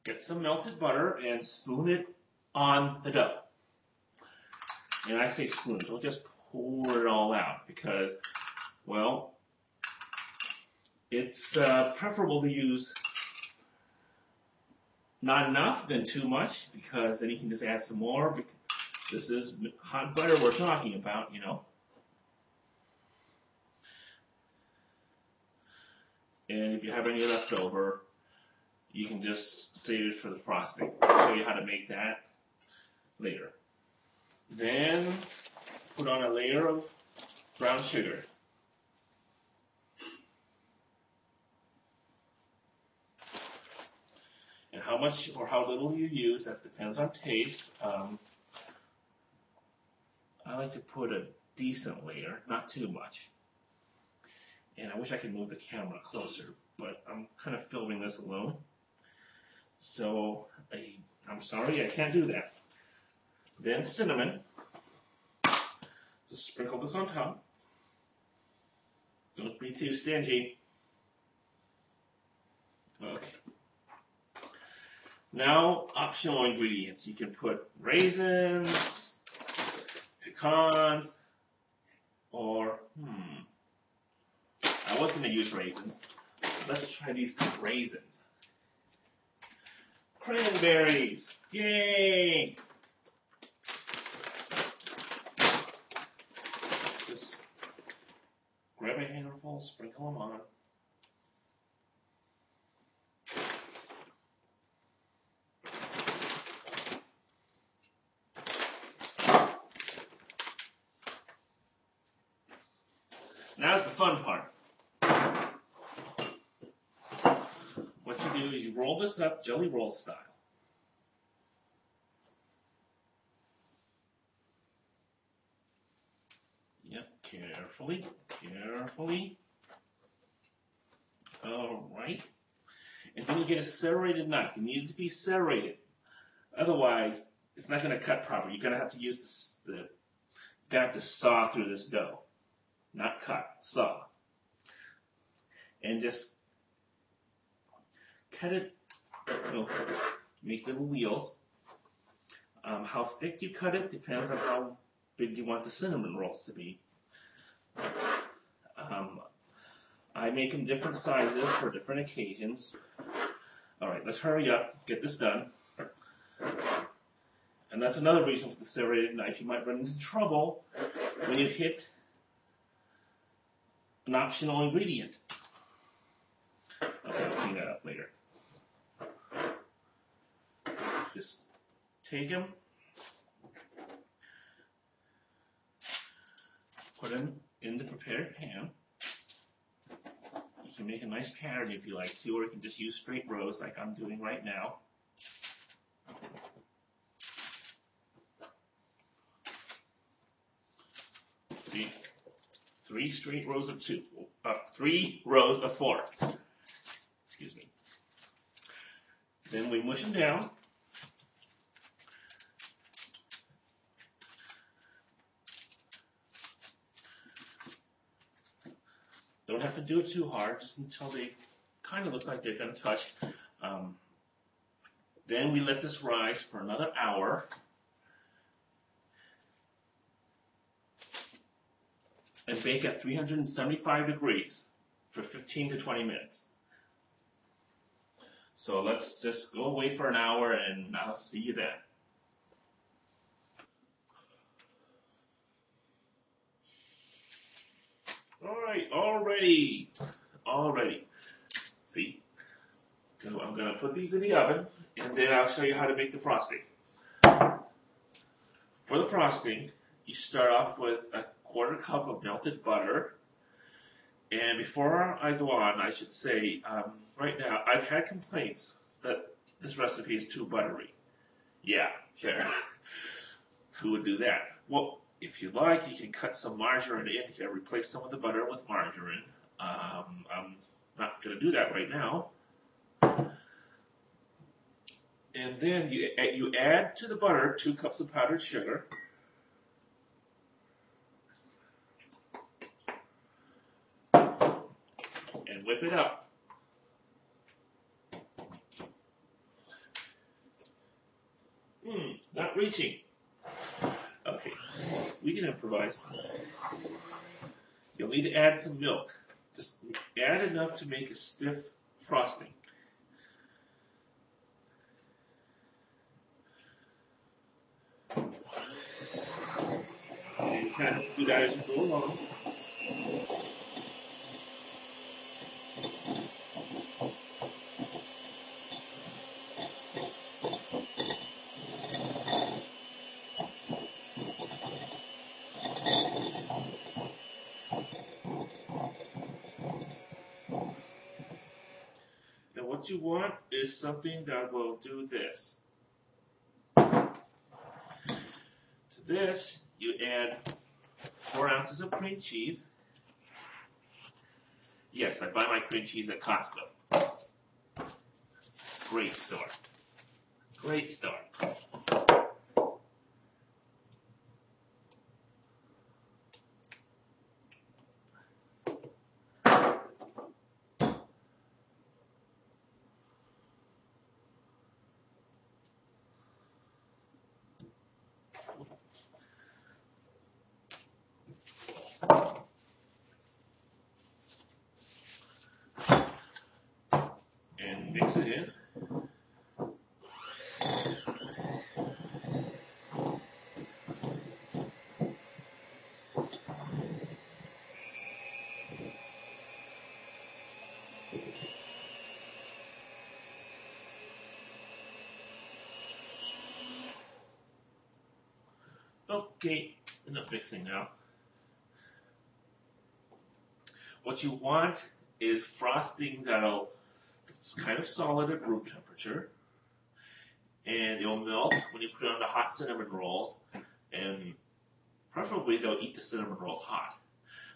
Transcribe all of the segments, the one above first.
get some melted butter and spoon it on the dough. And I say spoon, don't just pour it all out because, well, it's preferable to use not enough than too much because then you can just add some more. This is hot butter we're talking about, you know. And if you have any left over, you can just save it for the frosting. I'll show you how to make that later. Then put on a layer of brown sugar. And how much or how little you use, that depends on taste. I like to put a decent layer, not too much. And I wish I could move the camera closer, but I'm kind of filming this alone. So I'm sorry, I can't do that. Then cinnamon. Just sprinkle this on top. Don't be too stingy. Okay. Now, optional ingredients. You can put raisins, pecans, or, I was going to use raisins. Let's try these raisins. Cranberries. Yay! Just grab a handful, sprinkle them on. Now's the fun part. What you do is you roll this up jelly roll style. Yep, carefully, carefully. All right. And then you get a serrated knife. You need it to be serrated. Otherwise, it's not going to cut properly. You're going to have to use to saw through this dough. Not cut, saw. And just cut it, make little wheels. How thick you cut it depends on how big you want the cinnamon rolls to be. I make them different sizes for different occasions. All right, let's hurry up, get this done. And that's another reason for the serrated knife. You might run into trouble when you hit an optional ingredient. Okay, I'll clean that up later. Just take them, put them in the prepared pan. You can make a nice pattern if you like to, or you can just use straight rows like I'm doing right now. See? 3 straight rows of 3 rows of 4. Excuse me. Then we mush them down. Don't have to do it too hard, just until they kind of look like they're going to touch. Then we let this rise for another hour. And bake at 375 degrees for 15 to 20 minutes. So let's just go away for an hour and I'll see you then. All right, already. See, I'm gonna put these in the oven and then I'll show you how to make the frosting. For the frosting, you start off with a 1/4 cup of melted butter. And before I go on, I should say, right now, I've had complaints that this recipe is too buttery. Yeah, sure. Who would do that? Well, if you like, you can cut some margarine in here, replace some of the butter with margarine. I'm not going to do that right now. And then you add to the butter 2 cups of powdered sugar. And whip it up. Not reaching. Okay, we can improvise. You'll need to add some milk. Just add enough to make a stiff frosting. And you kind of do that as you go along. Now what you want is something that will do this. To this, you add 4 ounces of cream cheese. Yes, I buy my cream cheese at Costco. Great store. Great store. And mix it in. Okay, enough mixing now. What you want is frosting it's kind of solid at room temperature, and it'll melt when you put it on the hot cinnamon rolls, and preferably they'll eat the cinnamon rolls hot.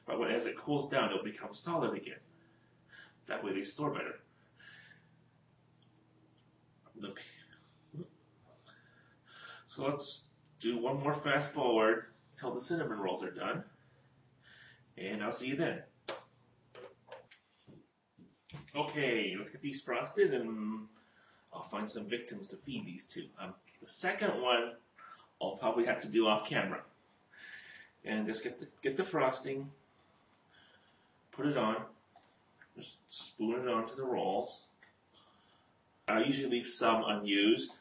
But as it cools down, it'll become solid again. That way they store better. Okay. So let's do one more fast forward until the cinnamon rolls are done, and I'll see you then. Okay, let's get these frosted, and I'll find some victims to feed these to. The second one I'll probably have to do off camera, and just get the frosting, put it on, just spoon it onto the rolls. I usually leave some unused.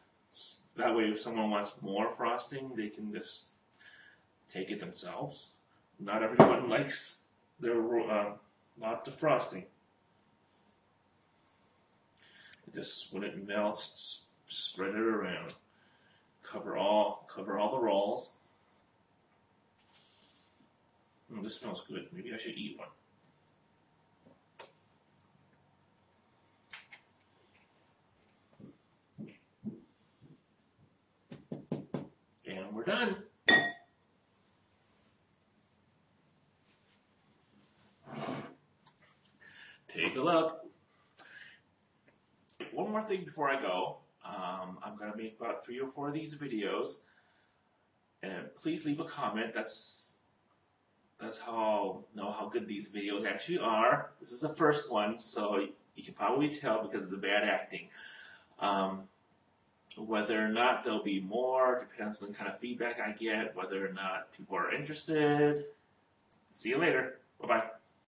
That way, if someone wants more frosting, they can just take it themselves. Not everyone likes their lot of frosting. Just when it melts, spread it around. Cover all the rolls. This smells good. Maybe I should eat one. And we're done. Take a look. One more thing before I go. I'm going to make about 3 or 4 of these videos. And please leave a comment. That's how I'll know how good these videos actually are. This is the first one, so you can probably tell because of the bad acting. Whether or not there'll be more depends on the kind of feedback I get, whether or not people are interested. See you later. Bye-bye.